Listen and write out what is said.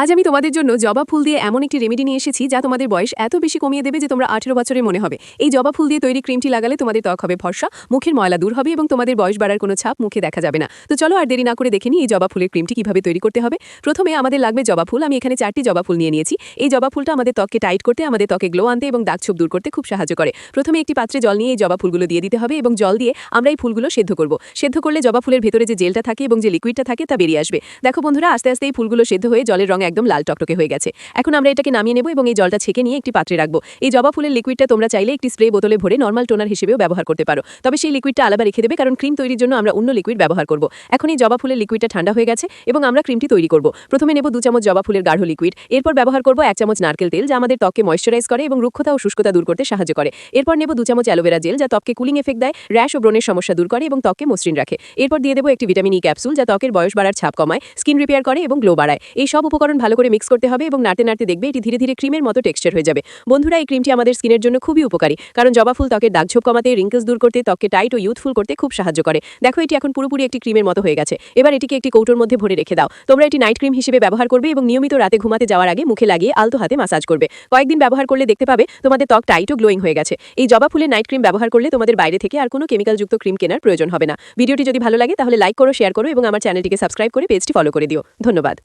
আজ আমি তোমাদের জন্য জবা ফুল দিয়ে এমন একটি রেমেডি নিয়ে এসেছি যা তোমাদের বয়স এত বেশি কমিয়ে দেবে যে তোমরা 18 বছরের মনে হবে। এই জবা ফুল দিয়ে তৈরি ক্রিমটি লাগালে তোমাদের ত্বক হবে ফর্সা, মুখের ময়লা দূর হবে এবং তোমাদের বয়স বাড়ার কোনো ছাপ মুখে দেখা যাবে না। তো চলো আর দেরি না করে দেখে নিই এই জবা ফুলের ক্রিমটি কিভাবে তৈরি করতে হবে। প্রথমে আমাদের লাগবে জবা ফুল। আমি এখানে 4টি জবা ফুল নিয়ে নিয়েছি। এই জবা ফুলটা আমাদের ত্বককে টাইট করতে, আমাদের ত্বকে গ্লো আনতে এবং দাগ-ছোপ দূর করতে খুব সাহায্য করে। প্রথমে একটি পাত্রে জল নিয়ে এই জবা ফুলগুলো দিয়ে দিতে হবে এবং জল দিয়ে আমরা এই ফুলগুলো সেদ্ধ করব। সেদ্ধ করলে জবা ফুলের ভেতরে যে জেলটা থাকে এবং যে লিকুইডটা থাকে তা বেরিয়ে আসবে। দেখো বন্ধুরা, আস্তে আস্তে এই ফুলগুলো সেদ্ধ হয়ে জলের রং একদম লাল টকটকে হয়ে গেছে। এখন আমরা এটাকে নামিয়ে নেব এবং এই জলটা ছেঁকে নিয়ে একটি পাত্রে রাখবো। এই জবা ফুলের লিকুইডটা তোমরা চাইলে একটি স্প্রে বোতলে ভরে নরমাল টোনার হিসেবেও ব্যবহার করতে পারো। তবে সেই লিকুইডটা আলাদা রেখে দেবে, কারণ ক্রিম তৈরির জন্য আমরা অন্য লিকুইড ব্যবহার করব। এখন এই জবা ফুলের লিকুইডটা ঠান্ডা হয়ে গেছে এবং আমরা ক্রিমটি তৈরি করব। প্রথমে নেব 2 চামচ জবা ফুলের গাঢ় লিকুইড। এরপর ব্যবহার করব 1 চামচ নারকেল তেল, যা আমাদের ত্বককে ময়েশ্চারাইজ করে এবং রুক্ষতা ও শুষ্কতা দূর করতে সাহায্য করে। এরপর নেব 2 চামচ অ্যালোভেরা জেল, যা ত্বককে কুলিং এফেক্ট দেয়, র্যাশ ও ব্রণের সমস্যা দূর করে এবং ত্বককে মসৃণ রাখে। এরপর দিয়ে দেব একটি ভিটামিন ই ক্যাপসুল, যা ত্বকের বয়স বাড়ার ছাপ কমায়, স্কিন রিপেয়ার করে এবং গ্লো বাড়ায়। এই সব উপকরণ ভালো করে মিক্স করতে হবে এবং নাড়তে নাড়তে দেখবে এটি ধীরে ধীরে ক্রিমের মতো টেক্সচার হয়ে যাবে। বন্ধুরা, এই ক্রিমটি আমাদের স্কিনের জন্য খুবই উপকারী, কারণ জবা ফুল ত্বকের দাগ-ছোপ কমাতে, রিঙ্কেলস দূর করতে, ত্বককে টাইট ও ইউথফুল করতে খুব সাহায্য করে। দেখো, এটি এখন পুরোপুরি একটি ক্রিমের মতো হয়ে গেছে। এবার এটিকে একটি কৌটোর মধ্যে ভরে রেখে দাও। তোমরা এটি নাইট ক্রিম হিসেবে ব্যবহার করবে এবং নিয়মিত রাতে ঘুমাতে যাওয়ার আগে মুখে লাগিয়ে আলতো হাতে মাসাজ করবে। কয়েকদিন ব্যবহার করলে দেখতে পাবে তোমাদের ত্বক টাইট ও গ্লোয়িং হয়ে গেছে। এই জবা ফুলের নাইট ক্রিম ব্যবহার করলে তোমাদের বাইরে থেকে আর কোনো কেমিক্যালযুক্ত ক্রিম কেনার প্রয়োজন হবে না। ভিডিওটি যদি ভালো লাগে তাহলে লাইক করো, শেয়ার করো এবং আমার চ্যানেলটিকে সাবস্ক্রাইব করে পেজটি ফলো করে দিও। ধন্যবাদ।